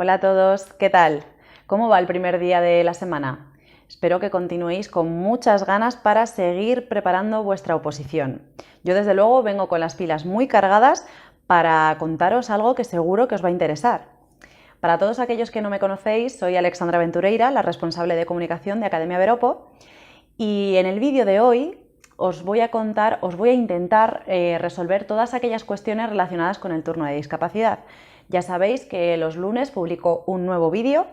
Hola a todos, ¿qué tal? ¿Cómo va el primer día de la semana? Espero que continuéis con muchas ganas para seguir preparando vuestra oposición. Yo desde luego vengo con las pilas muy cargadas para contaros algo que seguro que os va a interesar. Para todos aquellos que no me conocéis, soy Alexandra Ventureira, la responsable de comunicación de Academia Veropo, y en el vídeo de hoy os voy a intentar resolver todas aquellas cuestiones relacionadas con el turno de discapacidad. Ya sabéis que los lunes publico un nuevo vídeo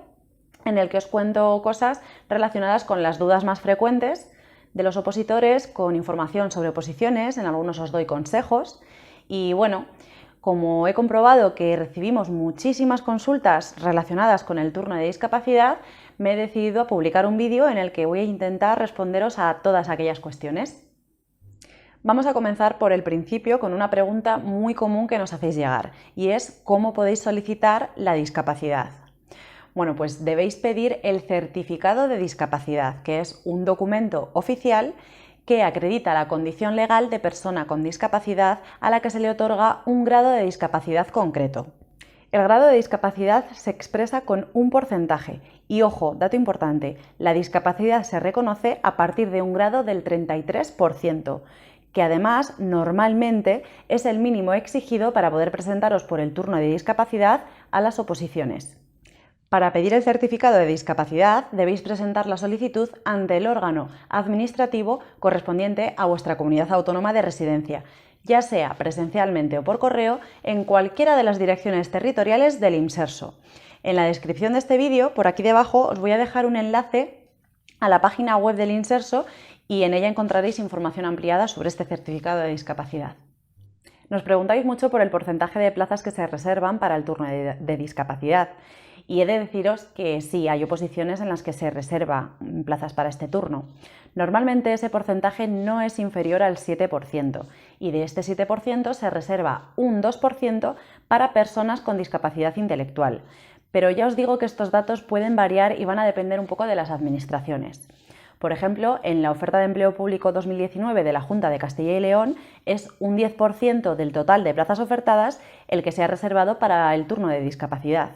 en el que os cuento cosas relacionadas con las dudas más frecuentes de los opositores, con información sobre oposiciones, en algunos os doy consejos y bueno, como he comprobado que recibimos muchísimas consultas relacionadas con el turno de discapacidad, me he decidido a publicar un vídeo en el que voy a intentar responderos a todas aquellas cuestiones. Vamos a comenzar por el principio con una pregunta muy común que nos hacéis llegar y es ¿cómo podéis solicitar la discapacidad? Bueno, pues debéis pedir el certificado de discapacidad, que es un documento oficial que acredita la condición legal de persona con discapacidad a la que se le otorga un grado de discapacidad concreto. El grado de discapacidad se expresa con un porcentaje y, ojo, dato importante, la discapacidad se reconoce a partir de un grado del 33%, que además normalmente es el mínimo exigido para poder presentaros por el turno de discapacidad a las oposiciones. Para pedir el certificado de discapacidad debéis presentar la solicitud ante el órgano administrativo correspondiente a vuestra comunidad autónoma de residencia, ya sea presencialmente o por correo, en cualquiera de las direcciones territoriales del IMSERSO. En la descripción de este vídeo, por aquí debajo, os voy a dejar un enlace a la página web del IMSERSO y en ella encontraréis información ampliada sobre este certificado de discapacidad. Nos preguntáis mucho por el porcentaje de plazas que se reservan para el turno de discapacidad. Y he de deciros que sí, hay oposiciones en las que se reserva plazas para este turno. Normalmente ese porcentaje no es inferior al 7% y de este 7% se reserva un 2% para personas con discapacidad intelectual. Pero ya os digo que estos datos pueden variar y van a depender un poco de las administraciones. Por ejemplo, en la oferta de empleo público 2019 de la Junta de Castilla y León es un 10% del total de plazas ofertadas el que se ha reservado para el turno de discapacidad.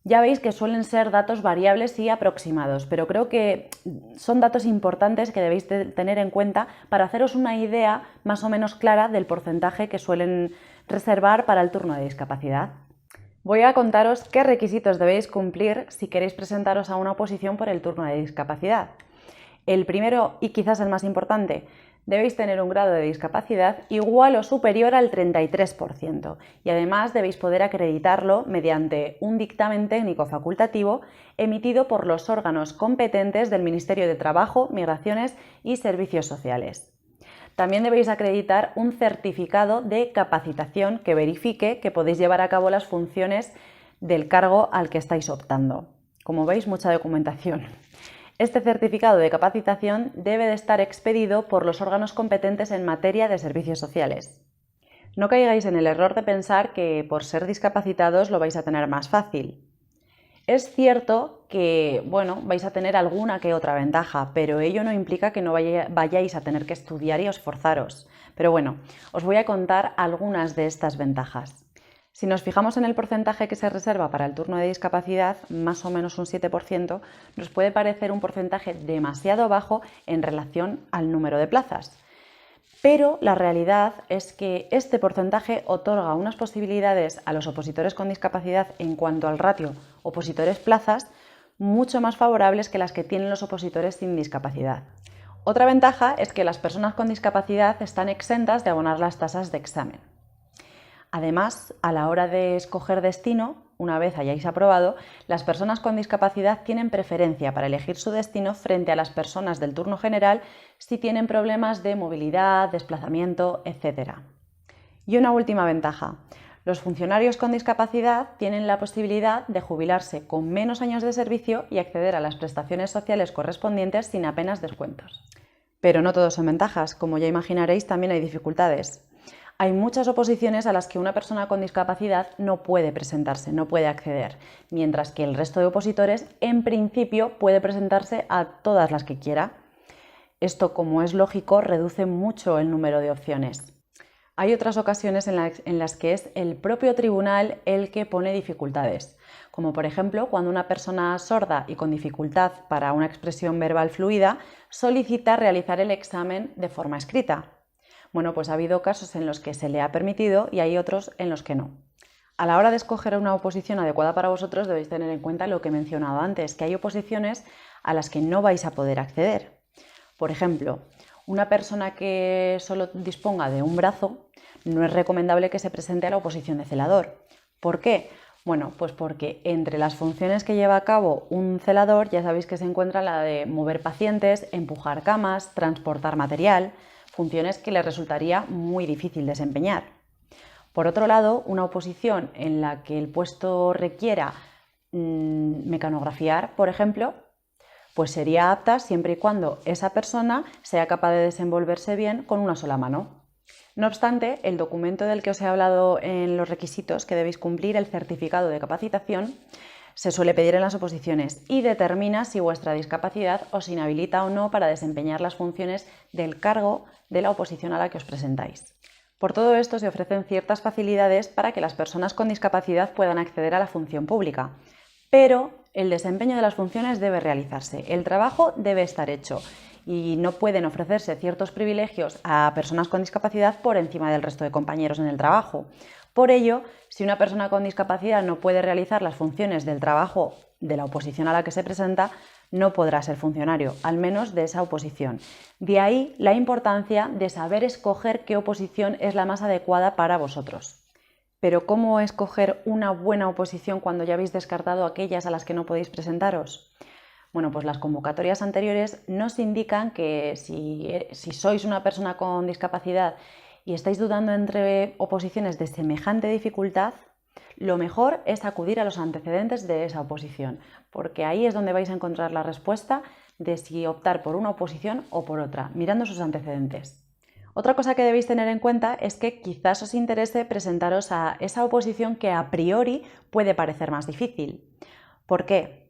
Ya veis que suelen ser datos variables y aproximados, pero creo que son datos importantes que debéis tener en cuenta para haceros una idea más o menos clara del porcentaje que suelen reservar para el turno de discapacidad. Voy a contaros qué requisitos debéis cumplir si queréis presentaros a una oposición por el turno de discapacidad. El primero, y quizás el más importante, debéis tener un grado de discapacidad igual o superior al 33% y además debéis poder acreditarlo mediante un dictamen técnico facultativo emitido por los órganos competentes del Ministerio de Trabajo, Migraciones y Servicios Sociales. También debéis acreditar un certificado de capacitación que verifique que podéis llevar a cabo las funciones del cargo al que estáis optando. Como veis, mucha documentación. Este certificado de capacitación debe de estar expedido por los órganos competentes en materia de servicios sociales. No caigáis en el error de pensar que por ser discapacitados lo vais a tener más fácil. Es cierto que, vais a tener alguna que otra ventaja, pero ello no implica que no vayáis a tener que estudiar y esforzaros. Pero bueno, os voy a contar algunas de estas ventajas. Si nos fijamos en el porcentaje que se reserva para el turno de discapacidad, más o menos un 7%, nos puede parecer un porcentaje demasiado bajo en relación al número de plazas. Pero la realidad es que este porcentaje otorga unas posibilidades a los opositores con discapacidad en cuanto al ratio opositores-plazas mucho más favorables que las que tienen los opositores sin discapacidad. Otra ventaja es que las personas con discapacidad están exentas de abonar las tasas de examen. Además, a la hora de escoger destino, una vez hayáis aprobado, las personas con discapacidad tienen preferencia para elegir su destino frente a las personas del turno general si tienen problemas de movilidad, desplazamiento, etc. Y una última ventaja. Los funcionarios con discapacidad tienen la posibilidad de jubilarse con menos años de servicio y acceder a las prestaciones sociales correspondientes sin apenas descuentos. Pero no todos son ventajas, como ya imaginaréis, también hay dificultades. Hay muchas oposiciones a las que una persona con discapacidad no puede presentarse, no puede acceder, mientras que el resto de opositores, en principio, puede presentarse a todas las que quiera. Esto, como es lógico, reduce mucho el número de opciones. Hay otras ocasiones en las que es el propio tribunal el que pone dificultades, como por ejemplo cuando una persona sorda y con dificultad para una expresión verbal fluida solicita realizar el examen de forma escrita. Bueno, pues ha habido casos en los que se le ha permitido y hay otros en los que no. A la hora de escoger una oposición adecuada para vosotros debéis tener en cuenta lo que he mencionado antes, que hay oposiciones a las que no vais a poder acceder. Por ejemplo, una persona que solo disponga de un brazo no es recomendable que se presente a la oposición de celador. ¿Por qué? Bueno, pues porque entre las funciones que lleva a cabo un celador ya sabéis que se encuentra la de mover pacientes, empujar camas, transportar material, funciones que le resultaría muy difícil desempeñar. Por otro lado, una oposición en la que el puesto requiera mecanografiar, por ejemplo, pues sería apta siempre y cuando esa persona sea capaz de desenvolverse bien con una sola mano. No obstante, el documento del que os he hablado en los requisitos que debéis cumplir, el certificado de capacitación, se suele pedir en las oposiciones y determina si vuestra discapacidad os inhabilita o no para desempeñar las funciones del cargo de la oposición a la que os presentáis. Por todo esto se ofrecen ciertas facilidades para que las personas con discapacidad puedan acceder a la función pública, pero el desempeño de las funciones debe realizarse, el trabajo debe estar hecho y no pueden ofrecerse ciertos privilegios a personas con discapacidad por encima del resto de compañeros en el trabajo. Por ello, si una persona con discapacidad no puede realizar las funciones del trabajo de la oposición a la que se presenta, no podrá ser funcionario, al menos de esa oposición. De ahí la importancia de saber escoger qué oposición es la más adecuada para vosotros. Pero ¿cómo escoger una buena oposición cuando ya habéis descartado aquellas a las que no podéis presentaros? Bueno, pues las convocatorias anteriores nos indican que si sois una persona con discapacidad y estáis dudando entre oposiciones de semejante dificultad, lo mejor es acudir a los antecedentes de esa oposición, porque ahí es donde vais a encontrar la respuesta de si optar por una oposición o por otra, mirando sus antecedentes. Otra cosa que debéis tener en cuenta es que quizás os interese presentaros a esa oposición que a priori puede parecer más difícil. ¿Por qué?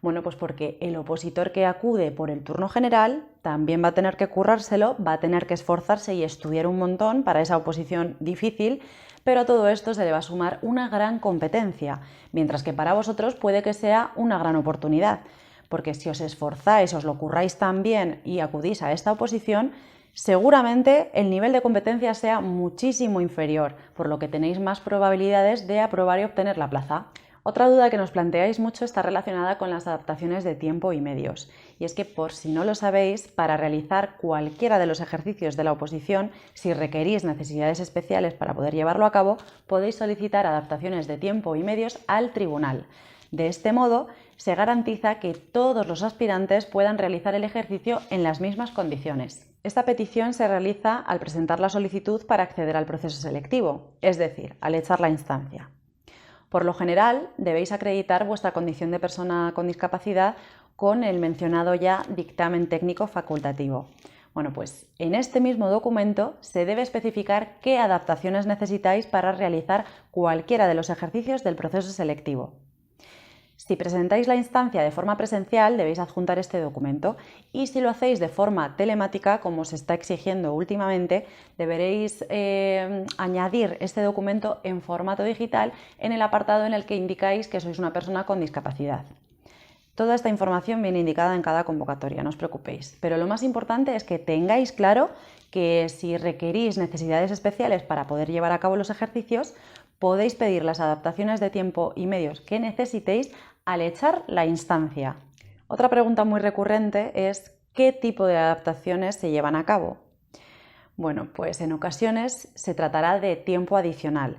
Bueno, pues porque el opositor que acude por el turno general también va a tener que currárselo, va a tener que esforzarse y estudiar un montón para esa oposición difícil, pero a todo esto se le va a sumar una gran competencia, mientras que para vosotros puede que sea una gran oportunidad, porque si os esforzáis, os lo curráis tan bien y acudís a esta oposición, seguramente el nivel de competencia sea muchísimo inferior, por lo que tenéis más probabilidades de aprobar y obtener la plaza. Otra duda que nos planteáis mucho está relacionada con las adaptaciones de tiempo y medios. Y es que, por si no lo sabéis, para realizar cualquiera de los ejercicios de la oposición, si requerís necesidades especiales para poder llevarlo a cabo, podéis solicitar adaptaciones de tiempo y medios al tribunal. De este modo, se garantiza que todos los aspirantes puedan realizar el ejercicio en las mismas condiciones. Esta petición se realiza al presentar la solicitud para acceder al proceso selectivo, es decir, al echar la instancia. Por lo general, debéis acreditar vuestra condición de persona con discapacidad con el mencionado ya dictamen técnico facultativo. Bueno, pues en este mismo documento se debe especificar qué adaptaciones necesitáis para realizar cualquiera de los ejercicios del proceso selectivo. Si presentáis la instancia de forma presencial, debéis adjuntar este documento y si lo hacéis de forma telemática, como se está exigiendo últimamente, deberéis añadir este documento en formato digital en el apartado en el que indicáis que sois una persona con discapacidad. Toda esta información viene indicada en cada convocatoria, no os preocupéis, pero lo más importante es que tengáis claro que si requerís necesidades especiales para poder llevar a cabo los ejercicios, podéis pedir las adaptaciones de tiempo y medios que necesitéis al echar la instancia. Otra pregunta muy recurrente es ¿qué tipo de adaptaciones se llevan a cabo? Bueno, pues en ocasiones se tratará de tiempo adicional,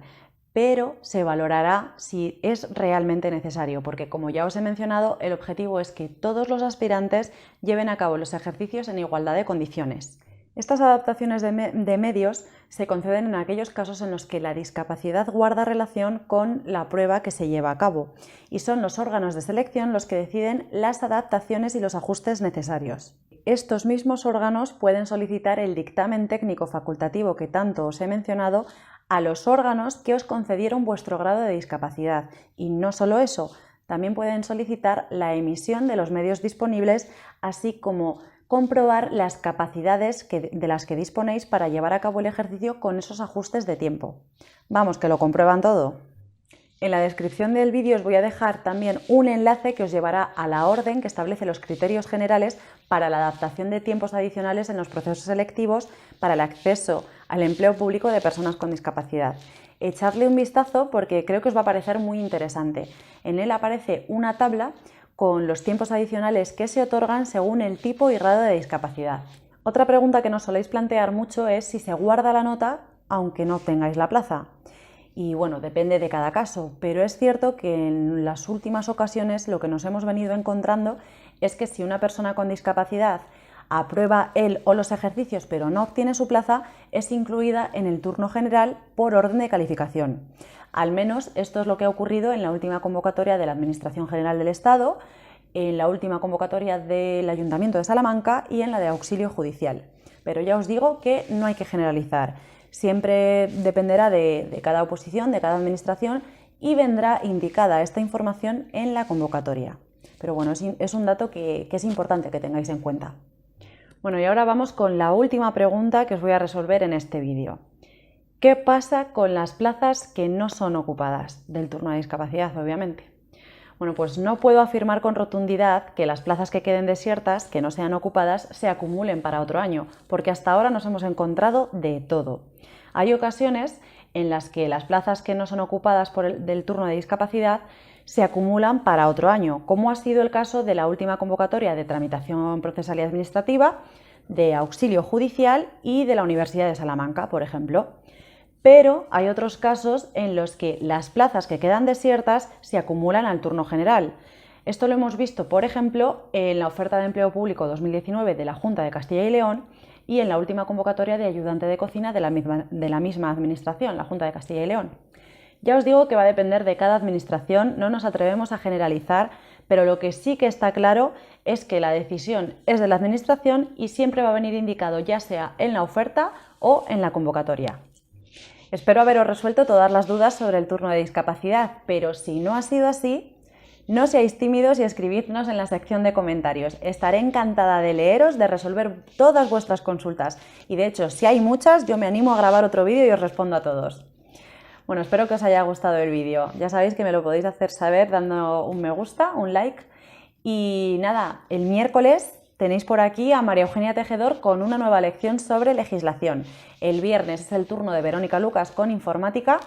pero se valorará si es realmente necesario, porque como ya os he mencionado, el objetivo es que todos los aspirantes lleven a cabo los ejercicios en igualdad de condiciones. Estas adaptaciones de medios se conceden en aquellos casos en los que la discapacidad guarda relación con la prueba que se lleva a cabo y son los órganos de selección los que deciden las adaptaciones y los ajustes necesarios. Estos mismos órganos pueden solicitar el dictamen técnico facultativo que tanto os he mencionado a los órganos que os concedieron vuestro grado de discapacidad y no solo eso, también pueden solicitar la emisión de los medios disponibles así como comprobar las capacidades de las que disponéis para llevar a cabo el ejercicio con esos ajustes de tiempo. Vamos, que lo comprueban todo. En la descripción del vídeo os voy a dejar también un enlace que os llevará a la orden que establece los criterios generales para la adaptación de tiempos adicionales en los procesos selectivos para el acceso al empleo público de personas con discapacidad. Echadle un vistazo porque creo que os va a parecer muy interesante. En él aparece una tabla con los tiempos adicionales que se otorgan según el tipo y grado de discapacidad. Otra pregunta que nos soléis plantear mucho es si se guarda la nota aunque no obtengáis la plaza. Y bueno, depende de cada caso, pero es cierto que en las últimas ocasiones lo que nos hemos venido encontrando es que si una persona con discapacidad aprueba él o los ejercicios pero no obtiene su plaza, es incluida en el turno general por orden de calificación. Al menos esto es lo que ha ocurrido en la última convocatoria de la Administración General del Estado, en la última convocatoria del Ayuntamiento de Salamanca y en la de Auxilio Judicial. Pero ya os digo que no hay que generalizar. Siempre dependerá de cada oposición, de cada administración y vendrá indicada esta información en la convocatoria. Pero bueno, es un dato que es importante que tengáis en cuenta. Bueno, y ahora vamos con la última pregunta que os voy a resolver en este vídeo. ¿Qué pasa con las plazas que no son ocupadas? Del turno de discapacidad, obviamente. Bueno, pues no puedo afirmar con rotundidad que las plazas que queden desiertas, que no sean ocupadas, se acumulen para otro año, porque hasta ahora nos hemos encontrado de todo. Hay ocasiones en las que las plazas que no son ocupadas del turno de discapacidad se acumulan para otro año, como ha sido el caso de la última convocatoria de tramitación procesal y administrativa, de auxilio judicial y de la Universidad de Salamanca, por ejemplo. Pero hay otros casos en los que las plazas que quedan desiertas se acumulan al turno general. Esto lo hemos visto, por ejemplo, en la oferta de empleo público 2019 de la Junta de Castilla y León y en la última convocatoria de ayudante de cocina de la misma administración, la Junta de Castilla y León. Ya os digo que va a depender de cada administración, no nos atrevemos a generalizar, pero lo que sí que está claro es que la decisión es de la administración y siempre va a venir indicado ya sea en la oferta o en la convocatoria. Espero haberos resuelto todas las dudas sobre el turno de discapacidad, pero si no ha sido así, no seáis tímidos y escribidnos en la sección de comentarios. Estaré encantada de leeros, de resolver todas vuestras consultas y de hecho, si hay muchas, yo me animo a grabar otro vídeo y os respondo a todos. Bueno, espero que os haya gustado el vídeo. Ya sabéis que me lo podéis hacer saber dando un me gusta, un like y nada, el miércoles tenéis por aquí a María Eugenia Tejedor con una nueva lección sobre legislación. El viernes es el turno de Verónica Lucas con informática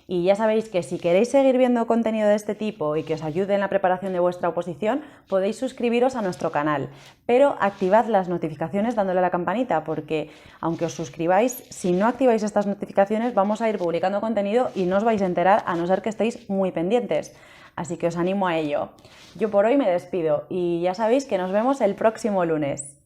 y ya sabéis que si queréis seguir viendo contenido de este tipo y que os ayude en la preparación de vuestra oposición, podéis suscribiros a nuestro canal, pero activad las notificaciones dándole a la campanita porque aunque os suscribáis, si no activáis estas notificaciones vamos a ir publicando contenido y no os vais a enterar a no ser que estéis muy pendientes. Así que os animo a ello. Yo por hoy me despido y ya sabéis que nos vemos el próximo lunes.